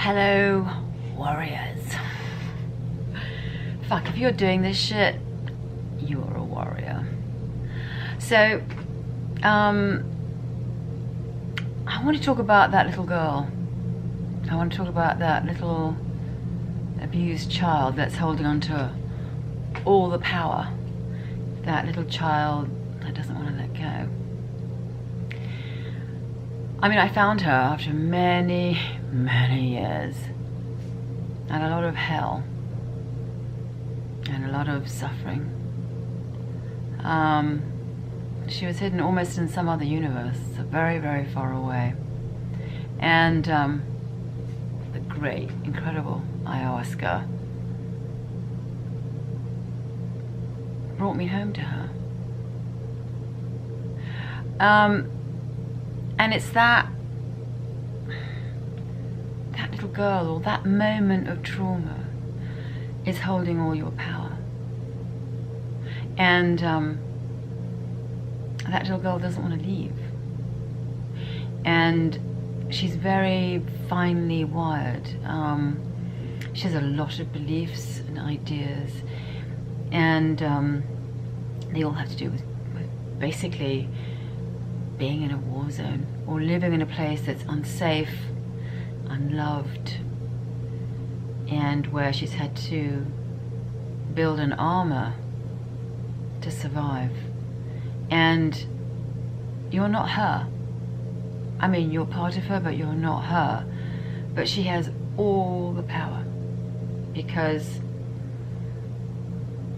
Hello, warriors. Fuck, if you're doing this shit, you're a warrior. So, I want to talk about that little girl. I want to talk about that little abused child that's holding on to all the power. That little child that doesn't want to let go. I mean, I found her after many, many years, and a lot of hell, and a lot of suffering. She was hidden almost in some other universe, so very, very far away. And the great, incredible ayahuasca brought me home to her. And it's that little girl, or that moment of trauma, is holding all your power. And that little girl doesn't want to leave. And she's very finely wired. She has a lot of beliefs and ideas, and they all have to do with basically being in a war zone, or living in a place that's unsafe, unloved, and where she's had to build an armor to survive. And you're not her. I mean, you're part of her, but you're not her. But she has all the power because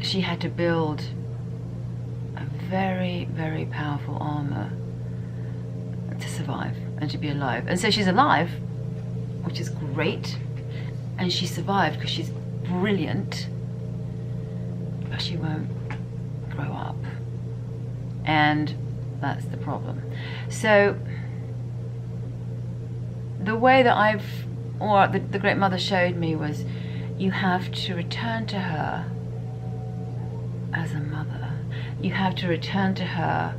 she had to build a very, very powerful armor to survive and to be alive. And so she's alive, which is great, and she survived because she's brilliant, but she won't grow up, and that's the problem. So the way that the Great Mother showed me was, you have to return to her as a mother. You have to return to her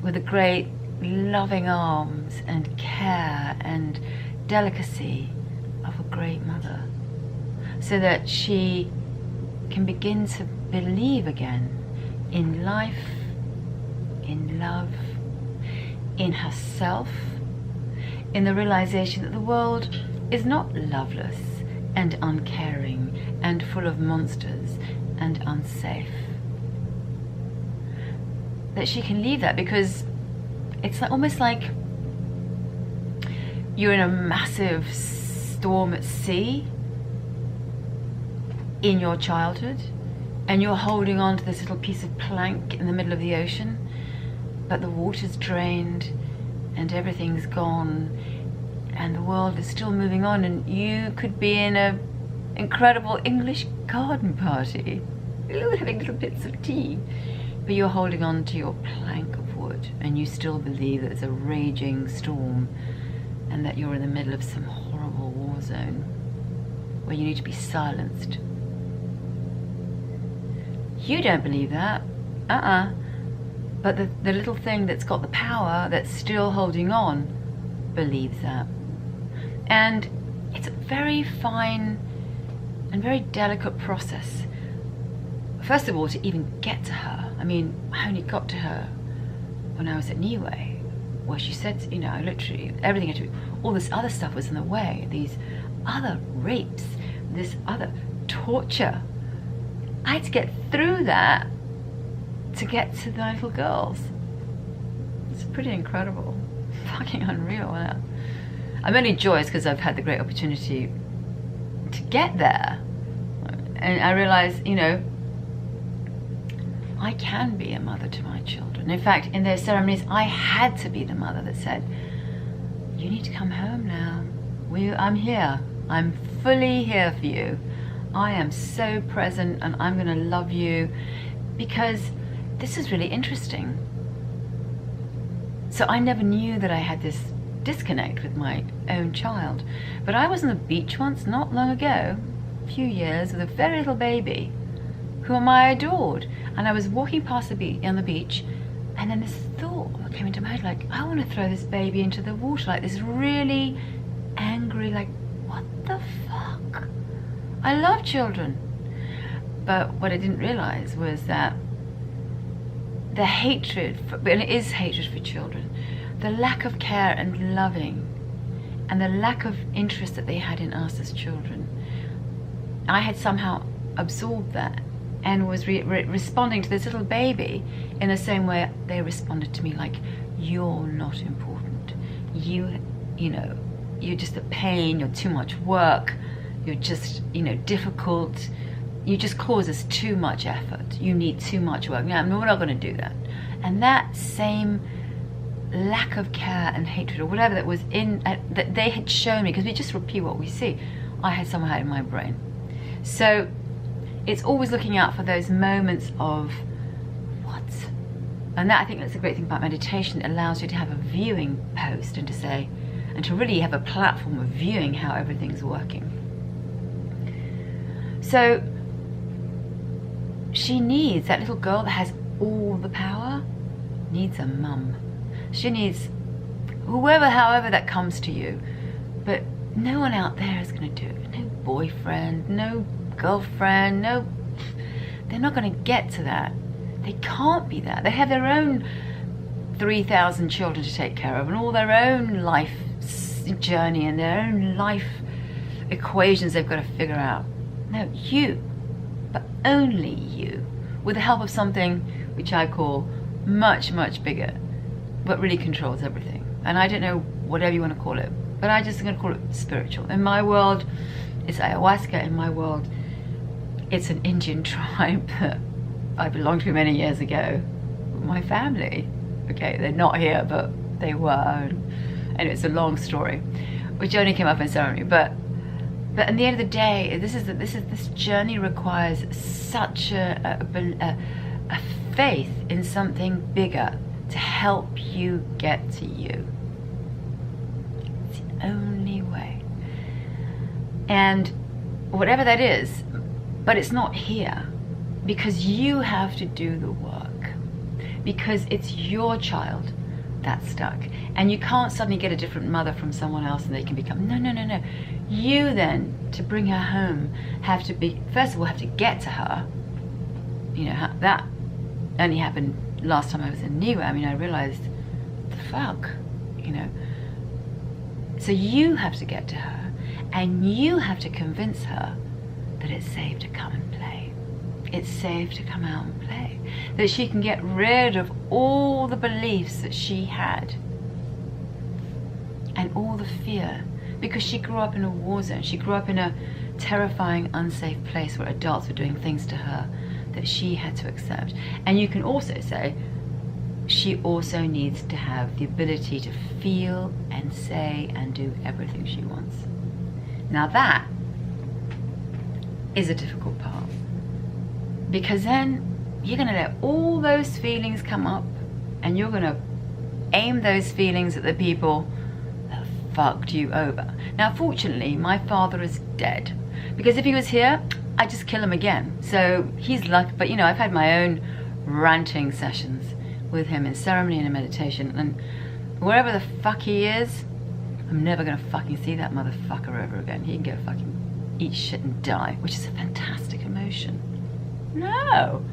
with a great loving arms and care and delicacy of a great mother, so that she can begin to believe again in life, in love, in herself, in the realization that the world is not loveless and uncaring and full of monsters and unsafe. That she can leave that, because it's almost like you're in a massive storm at sea in your childhood, and you're holding on to this little piece of plank in the middle of the ocean, but the water's drained and everything's gone, and the world is still moving on, and you could be in a incredible English garden party, having little bits of tea, but you're holding on to your plank of wood, and you still believe that there's a raging storm and that you're in the middle of some horrible war zone where you need to be silenced. You don't believe that, but the little thing that's got the power, that's still holding on, believes that. And it's a very fine and very delicate process. First of all, to even get to her. I mean, I only got to her when I was at Niue, where she said, you know, literally everything had to be, all this other stuff was in the way, these other rapes, this other torture. I had to get through that to get to the little girls. It's pretty incredible, fucking unreal. I'm only joyous because I've had the great opportunity to get there, and I realize, you know, I can be a mother to my children. In fact, in their ceremonies, I had to be the mother that said, you need to come home now. I'm here. I'm fully here for you. I am so present, and I'm going to love you, because this is really interesting. So I never knew that I had this disconnect with my own child. But I was on the beach once, not long ago, a few years, with a very little baby whom I adored. And I was walking past on the beach, and then this thought came into my head, like, I want to throw this baby into the water, like this really angry, like what the fuck? I love children. But what I didn't realize was that the hatred, and it is hatred for children, the lack of care and loving, and the lack of interest that they had in us as children, I had somehow absorbed that and was responding to this little baby in the same way they responded to me, like, you're not important. You know, you're just a pain, you're too much work, you're just, difficult. You just cause us too much effort. You need too much work. No, we're not going to do that. And that same lack of care and hatred, or whatever that was in, that they had shown me, because we just repeat what we see, I had somehow in my brain. So it's always looking out for those moments of what? And that, I think that's a great thing about meditation. It allows you to have a viewing post and to say, and to really have a platform of viewing how everything's working. So she needs, that little girl that has all the power, needs a mum. She needs whoever, however that comes to you. But no one out there is going to do it. No boyfriend, no girlfriend, no, they're not going to get to that. They can't be that. They have their own 3,000 children to take care of, and all their own life journey and their own life equations they've got to figure out. No, you, but only you, with the help of something which I call much, much bigger, but really controls everything. And I don't know whatever you want to call it, but I just going to call it spiritual. In my world, it's ayahuasca. In my world, it's an Indian tribe that I belonged to many years ago. My family, okay, they're not here, but they were. And it's a long story, which only came up in ceremony. But at the end of the day, this journey requires such a faith in something bigger to help you get to you. It's the only way. And whatever that is, but it's not here, because you have to do the work, because it's your child that's stuck, and you can't suddenly get a different mother from someone else and they can become, no. You then, to bring her home, have to be, first of all, have to get to her. That only happened last time I was in Niue. I realized, the fuck, So you have to get to her, and you have to convince her that it's safe to come and play. It's safe to come out and play. That she can get rid of all the beliefs that she had and all the fear, because she grew up in a war zone. She grew up in a terrifying, unsafe place where adults were doing things to her that she had to accept. And you can also say she also needs to have the ability to feel and say and do everything she wants. Now that is a difficult part, because then you're going to let all those feelings come up, and you're going to aim those feelings at the people that fucked you over. Now, fortunately, my father is dead, because if he was here, I'd just kill him again. So he's lucky, but I've had my own ranting sessions with him in ceremony and in meditation, and wherever the fuck he is, I'm never going to fucking see that motherfucker ever again. He can go fucking eat shit and die, which is a fantastic emotion. No,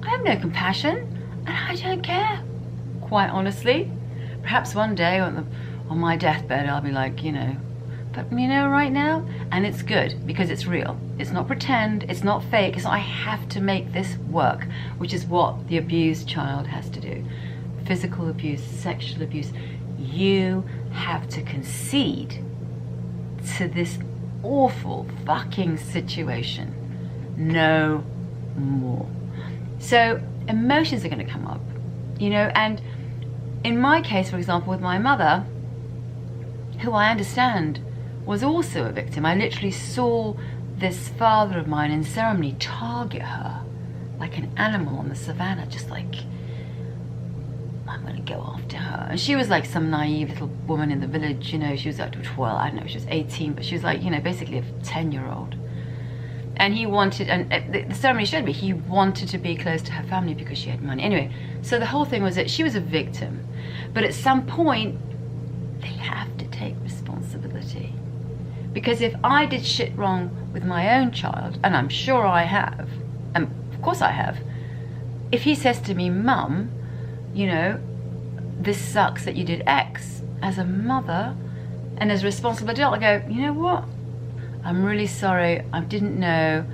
I have no compassion, and I don't care, quite honestly. Perhaps one day on my deathbed I'll be like, but right now, and it's good because it's real. It's not pretend, it's not fake, it's not I have to make this work, which is what the abused child has to do. Physical abuse, sexual abuse. You have to concede to this awful fucking situation. No more. So emotions are going to come up, and in my case, for example, with my mother, who I understand was also a victim, I literally saw this father of mine in ceremony target her like an animal on the savannah, just like, I'm going to go after her. And she was like some naive little woman in the village, she was like 12, I don't know, she was 18, but she was like, basically a 10-year-old. And he wanted, and the ceremony showed me, he wanted to be close to her family because she had money. Anyway, so the whole thing was that she was a victim. But at some point, they have to take responsibility. Because if I did shit wrong with my own child, and I'm sure I have, and of course I have, if he says to me, Mum, you know, this sucks that you did X, as a mother and as a responsible adult, I go, you know what? I'm really sorry. I didn't know,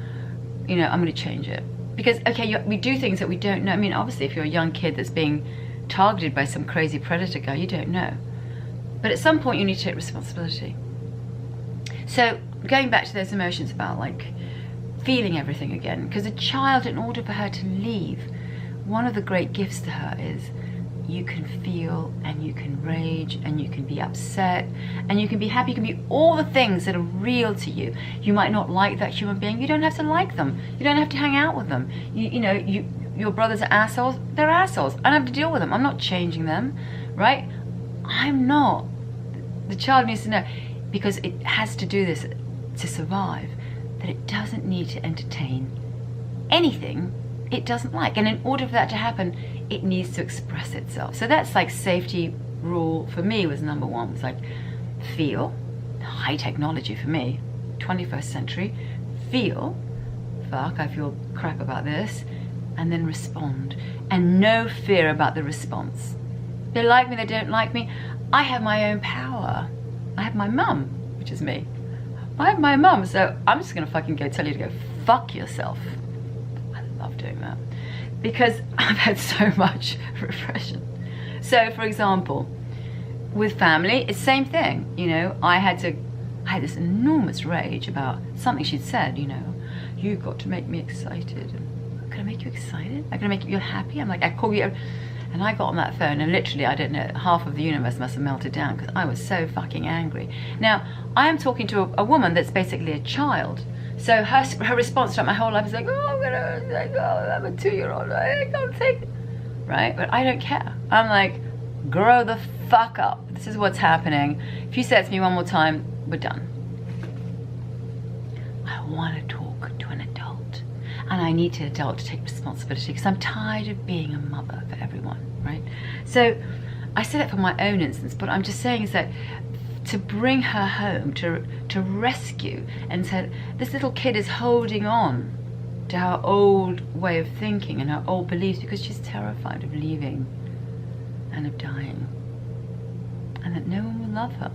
you know, I'm going to change it. Because, okay, we do things that we don't know. I mean, obviously, if you're a young kid that's being targeted by some crazy predator guy, you don't know. But at some point, you need to take responsibility. So going back to those emotions about like feeling everything again, because a child, in order for her to leave, one of the great gifts to her is you can feel and you can rage and you can be upset and you can be happy. You can be all the things that are real to you. You might not like that human being. You don't have to like them. You don't have to hang out with them. You know, your brothers are assholes. They're assholes. I don't have to deal with them. I'm not changing them, right? I'm not. The child needs to know, because it has to do this to survive, that it doesn't need to entertain anything it doesn't like. And in order for that to happen, it needs to express itself. So that's like safety rule for me was number one. It's like feel, high technology for me, 21st century, feel, fuck, I feel crap about this, and then respond. And no fear about the response. They like me, they don't like me. I have my own power. I have my mum, which is me. I have my mum, so I'm just gonna fucking go tell you to go fuck yourself. I love doing that because I've had so much repression. So for example, with family, it's the same thing. You know, I had this enormous rage about something she'd said, you know, you got to make me excited. I'm gonna make you excited? I'm gonna make you happy? I'm like, I call you. And I got on that phone and literally, I don't know, half of the universe must have melted down because I was so fucking angry. Now, I am talking to a woman that's basically a child. So her response to my whole life is like, oh, I'm a 2-year-old, I can't take it. Right? But I don't care. I'm like, grow the fuck up. This is what's happening. If you say it to me one more time, we're done. I want to talk to an adult. And I need an adult to take responsibility because I'm tired of being a mother for everyone, right? So I say that for my own instance, but I'm just saying is that to bring her home, to rescue, and said this little kid is holding on to her old way of thinking and her old beliefs because she's terrified of leaving and of dying, and that no one will love her.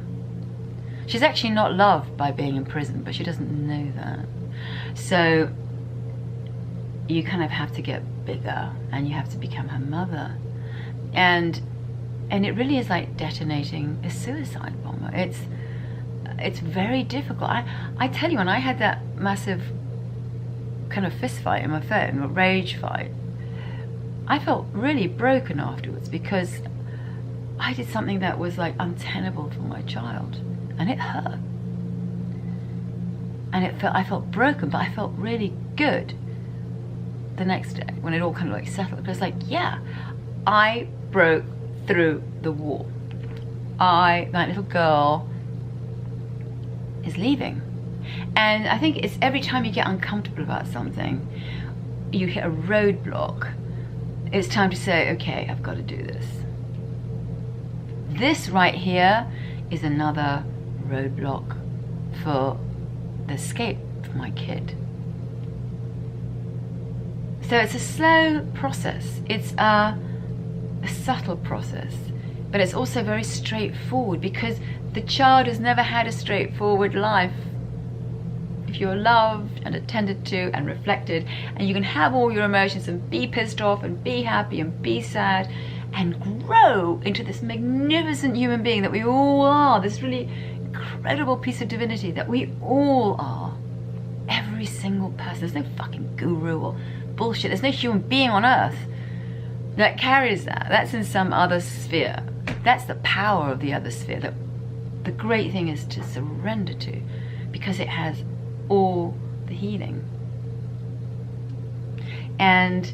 She's actually not loved by being in prison, but she doesn't know that. So you kind of have to get bigger and you have to become her mother. And it really is like detonating a suicide bomber. It's very difficult. I tell you, when I had that massive kind of fist fight in my phone, a rage fight, I felt really broken afterwards because I did something that was like untenable for my child, and it hurt. And I felt broken, but I felt really good the next day when it all kind of like settled. It was like, yeah, I broke through the wall. That little girl is leaving. And I think it's every time you get uncomfortable about something, you hit a roadblock, it's time to say, okay, I've got to do this. This right here is another roadblock for the escape for my kid. So it's a slow process. It's a subtle process, but it's also very straightforward because the child has never had a straightforward life. If you're loved and attended to and reflected, and you can have all your emotions and be pissed off and be happy and be sad and grow into this magnificent human being that we all are, this really incredible piece of divinity that we all are. Every single person. There's no fucking guru or bullshit. There's no human being on earth that carries that. That's in some other sphere. That's the power of the other sphere that the great thing is to surrender to, because it has all the healing. And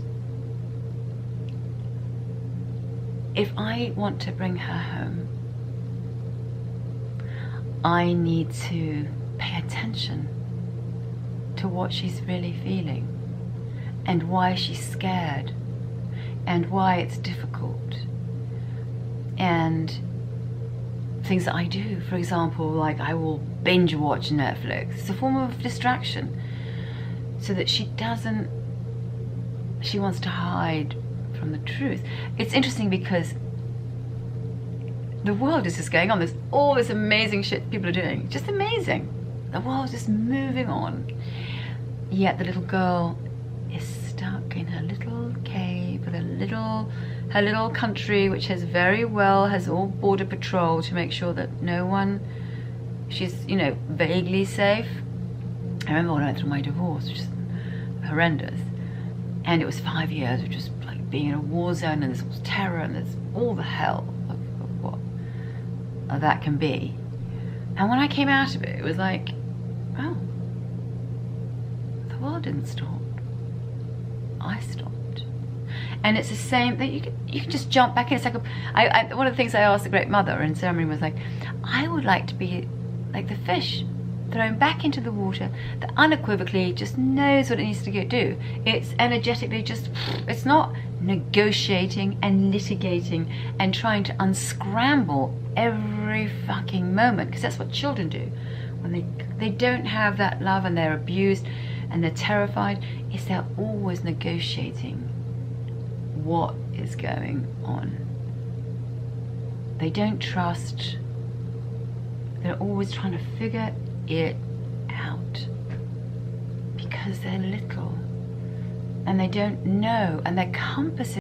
if I want to bring her home, I need to pay attention to what she's really feeling and why she's scared and why it's difficult. And things that I do. For example, like I will binge watch Netflix. It's a form of distraction, so that she wants to hide from the truth. It's interesting because the world is just going on. There's all this amazing shit people are doing. Just amazing. The world's just moving on. Yet the little girl is stuck in her little cave with her little country, which has all border patrol to make sure that no one, she's, you know, vaguely safe. I remember when I went through my divorce, which is horrendous, and it was 5 years of just like being in a war zone, and there's all terror and there's all the hell of what that can be. And when I came out of it, it was like, oh, the world didn't stop. I stopped. And it's the same that you can just jump back in. It's like one of the things I asked the Great Mother in ceremony was like, I would like to be like the fish thrown back into the water that unequivocally just knows what it needs to go do. It's energetically just, it's not negotiating and litigating and trying to unscramble every fucking moment, because that's what children do when they don't have that love and they're abused and they're terrified. Is they're always negotiating what is going on. They don't trust. They're always trying to figure it out because they're little and they don't know, and their compass